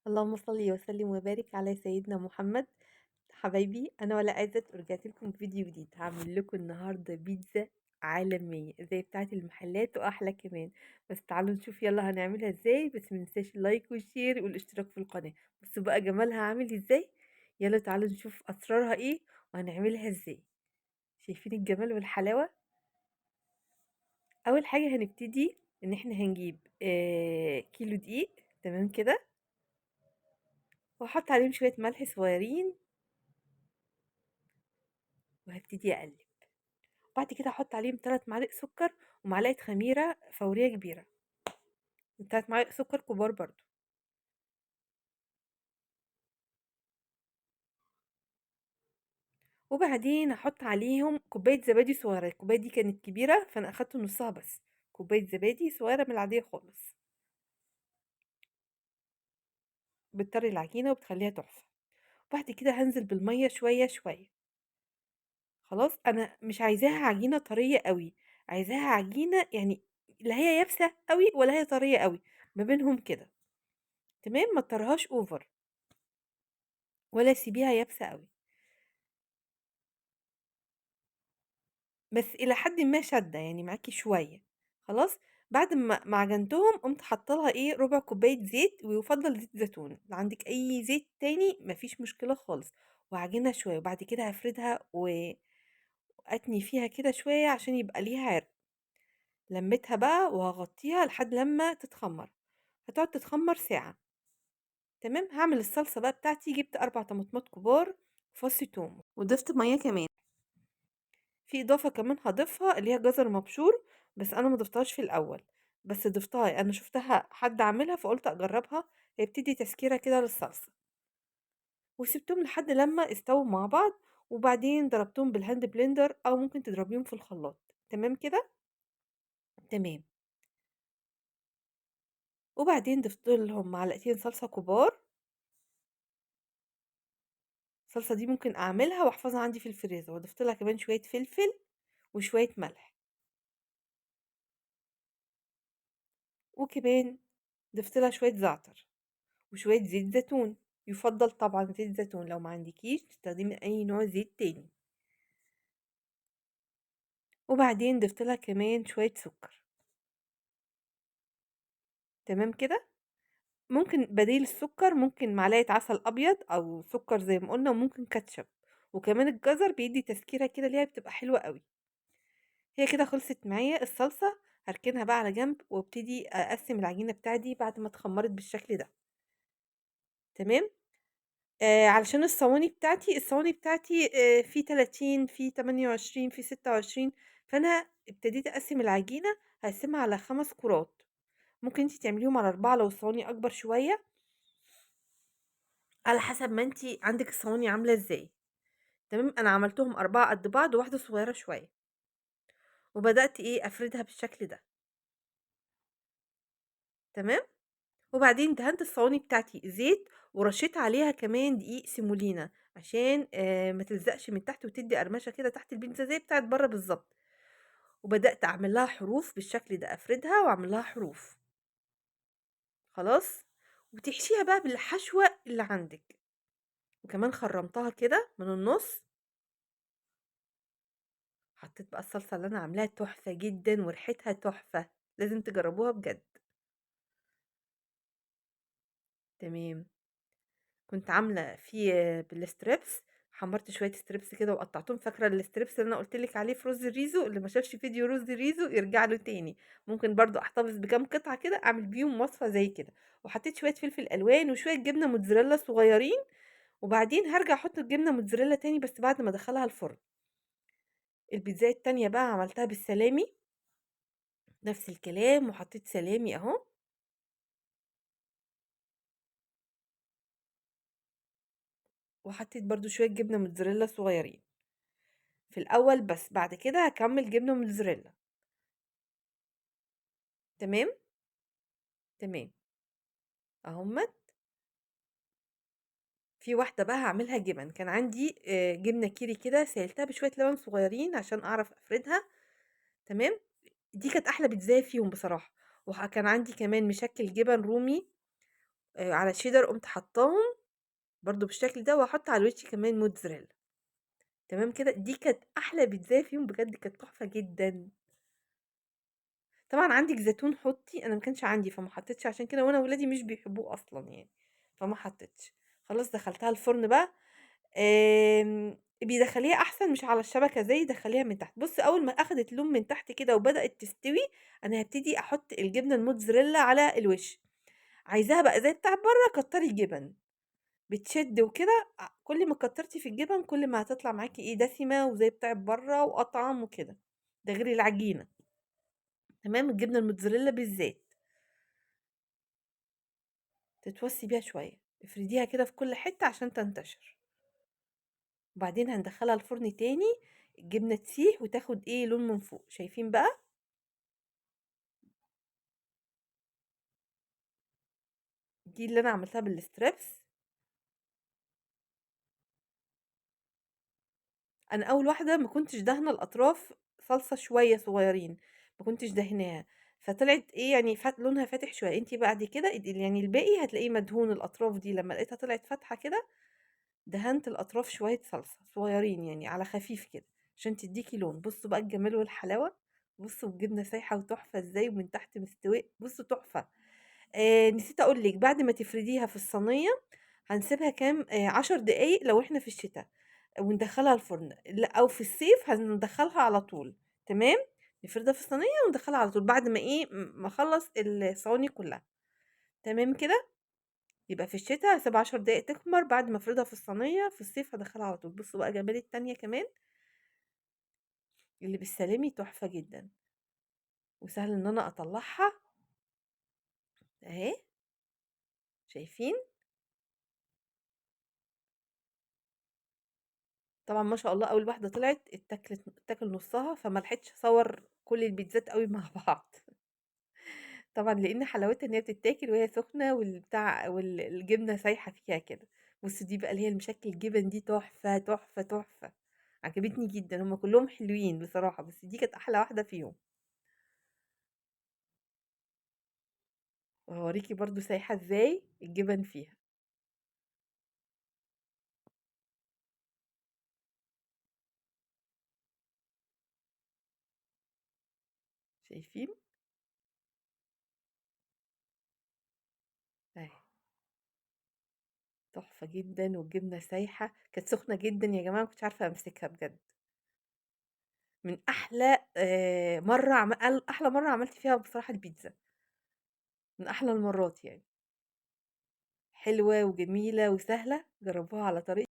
اللهم صل وسلم وبارك على سيدنا محمد. حبايبي انا ولا عزت ورجعت لكم بفيديو جديد. هعمل لكم النهارده بيتزا عالميه زي بتاعه المحلات واحلى كمان. بس تعالوا نشوف يلا هنعملها ازاي. بس مننساش اللايك والشير والاشتراك في القناه. بصوا بقى جمالها عامل ازاي. يلا تعالوا نشوف اسرارها ايه وهنعملها ازاي. شايفين الجمال والحلاوه. اول حاجه هنبتدي ان احنا هنجيب كيلو دقيق. تمام كده. واحط عليهم شويه ملح صغيرين وهبتدي اقلب. بعد كده احط عليهم 3 معالق سكر ومعلقه خميره فوريه كبيره. 3 معالق سكر كبار برضو. وبعدين احط عليهم كوبايه زبادي صغيره. الكوبايه دي كانت كبيره فانا اخدت نصها بس. كوبايه زبادي صغيره من العاديه خالص. بتطري العجينه وبتخليها تحفه. وبعد كده هنزل بالميه شويه شويه. خلاص انا مش عايزاها عجينه طريه قوي. عايزاها عجينه يعني لا هي يابسه قوي ولا هي طريه قوي. ما بينهم كده. تمام ما تطرهاش اوفر ولا سيبيها يابسه قوي. بس إلى حدٍ ما شادة، يعني معاكِ شوية. خلاص. بعد ما عجنتهم قمت حاطة لها إيه، ربع كوباية زيت ويُفضّل زيت زيتون. لو عندِك أي زيت تاني ما فيش مشكلة خالص. وأعجنها شوية وبعد كده هافردها وأتني فيها كده شوية عشان يبقى ليها عرق. لميتها بقى وهاغطّيها لحد لمّا تتخمّر. هتقعد تتخمّر ساعة. تمام. هاعمل الصلصة بقى بتاعتي. جبت 4 طماطمات كبار وفص توم وضِفت مَيّة كمان. في إضافة كمان هاضيفها اللي هي جزر مبشور. بس أنا ما ضفتهاش في الأول. بس ضفتها أنا شُفتها حد عاملها فقُلت أجرّبها. هي بتدّي تسكيرة كده للصلصة. وسِبتهم لحد لمّا استووا مع بعض. وبعدين ضربتهم بالهاند بلندر أو ممكن تضربيهم في الخلاط. تمام كده؟ تمام. وبعدين ضفت لهم معلقتين صلصة كبار. الصلصة دي ممكن أعملها وأحفظها عندي في الفريزر. وضفت لها كمان شوية فلفل وشوية ملح. وكمان ضفت لها شوية زعتر. وشوية زيت زيتون. يفضل طبعا زيت زيتون. لو ما عندكيش تستخدمي اي نوع زيت تاني. وبعدين ضفت لها كمان شوية سكر. تمام كده. ممكن بديل السكر ممكن معلقة عسل ابيض او سكر زي ما قلنا وممكن كاتشب. وكمان الجزر بيدي تسكيرة كده ليها بتبقى حلوة قوي. هي كده خلصت معايا الصلصة. هركنها بقى على جنب وابتدي اقسم العجينة بتاعتي بعد ما اتخمرت بالشكل ده. تمام. علشان الصواني بتاعتي في 30 في 28 في 26. فأنا ابتديت أقسّم العجينة. هاقسّمها على 5 كُرات. ممكن أنتِ تعمليهم على 4 لو الصواني أكبر شوية. على حسب ما أنتِ عندِك الصواني عاملة إزاي. تمام. أنا عملتهم 4 قد بعض وواحدة صغيرة شوية. وبدأت إيه أفردها بالشكل ده. تمام. وبعدين دهنت الصواني بتاعتي زيت ورشيت عليها كمان دقيق سيمولينا عشان ما تلزقش من تحت وتدي قرمشه كده تحت البيتزا زي بتاعت بره بالظبط. وبدأت أعمل لها حروف بالشكل ده. أفردها وأعمل لها حروف. خلاص. وتحشيها بقى بالحشوة اللي عندك. وكمان خرمتها كده من النص. حطيت بقى الصلصة اللي أنا عاملاها تحفة جدا وريحتها تحفة. لازم تجربوها بجد. تمام. كنت عاملة في بالستريبس. حمّرت شوية ستريبس كده وقطّعتهم. فاكرة الستريبس اللي أنا قُلت لِك عليه في رُز الريزو؟ اللي ما شافش فيديو رُز الريزو يرجع له تاني. ممكن برضه أحتفظ بكام قطعة كده أعمل بيهم وصفة زي كده. وحطيت شوية فلفل ألوان وشوية جبنة موتزاريلا صغيّرين. وبعدين هارجع أحط الجبنة موتزاريلا تاني بس بعد ما أدخّلها الفرن. البيتزاية التانية بقى عملتها بالسلامي. نفس الكلام وحطيت سلامي أهو. وحطيت برضه شوية جبنة موتزاريلا صغيّرين. في الأول بس. بعد كده هاكمّل جبنة موتزاريلا. تمام. تمام. أهُمّة. في واحدة بقى هاعملها جِبَن. كان عندي جبنة كيري كده سيلتها بشوية لبن صغيّرين عشان أعرف أفردها. تمام. دي كانت أحلى بيتزاية فيهم بصراحة. كان عندي كمان مشكِّل جبن رومي على شيدر قمت حطاهم برضو بالشكل ده، واحط على الوش كمان موتزاريلا. تمام كده، دي كانت احلى بيتزا فيهم بجد، كانت تحفه جدا. طبعا عندك زيتون حطي، انا ما كانش عندي فما حطيتش عشان كده، وانا ولادي مش بيحبوه اصلا يعني، فما حطيتش. خلاص دخلتها الفرن بقى. بيدخليها احسن مش على الشبكه، زي دخليها من تحت. بص اول ما اخدت لون من تحت كده وبدات تستوي، انا هبتدي احط الجبنه الموتزاريلا على الوش. عايزاها بقى زي بتاع بره، كتري جبن، بتشد وكده. كل ما كترتي في الجبن كل ما هتطلع معاكي ايه، دسمه وزي بتاع بره واطعم وكده. ده غير العجينه. تمام، الجبنه الموتزاريلا بالذات تتوصي بيها شويه، افرديها كده في كل حته عشان تنتشر. وبعدين هندخلها الفرن تاني، الجبنه تسيح وتاخد ايه لون من فوق، شايفين بقى؟ دي اللي انا عملتها بالستريبس. انا اول واحده ما كنتش دهنه الاطراف صلصه شويه صغيرين، ما كنتش دهناها، فطلعت ايه يعني لونها فاتح شويه. انتي بعد كده يعني الباقي هتلاقيه مدهون، الاطراف دي لما لقيتها طلعت فاتحه كده، دهنت الاطراف شويه صلصه صغيرين يعني على خفيف كده، عشان تديكي لون. بصوا بقى الجمال والحلاوه، بصوا الجبنه سايحه وتحفه ازاي، ومن تحت مستويه، بصوا تحفه. نسيت اقول لك، بعد ما تفرديها في الصينيه هنسيبها كام 10 دقايق لو احنا في الشتاء، وندخلها الفرن. لا او في الصيف هندخلها على طول. تمام، نفردها في الصينيه وندخلها على طول بعد ما ايه ما اخلص الصواني كلها. تمام كده. يبقى في الشتاء هسيبها 10 دقايق تخمر، بعد ما افردها في الصينيه في الصيف هدخلها على طول. بصوا بقى جمال التانية كمان، اللي بالسلامي تحفه جدا، وسهل ان انا اطلعها اهي، شايفين؟ طبعا ما شاء الله اول واحده طلعت اتاكل نصها، فما لحقتش اصور كل البيتزات قوي مع بعض. طبعا لان حلاوتها ان هي بتتاكل وهي سخنه، والبتاع والجبنه سايحه فيها كده. بص دي بقى اللي هي المشكل جبن دي، تحفه تحفه تحفه، عجبتني جدا. هما كلهم حلوين بصراحه، بس دي كانت احلى واحده فيهم. وهوريكي برضو سايحه ازاي الجبن فيها، شايفين؟ اهي تحفه جدا، والجبنه سايحه كانت سخنه جدا يا جماعه، ما كنتش عارفه امسكها بجد. من احلى احلى مره عملت فيها بصراحه البيتزا، من احلى المرات يعني. حلوه وجميله وسهله، جربوها على طريقتي.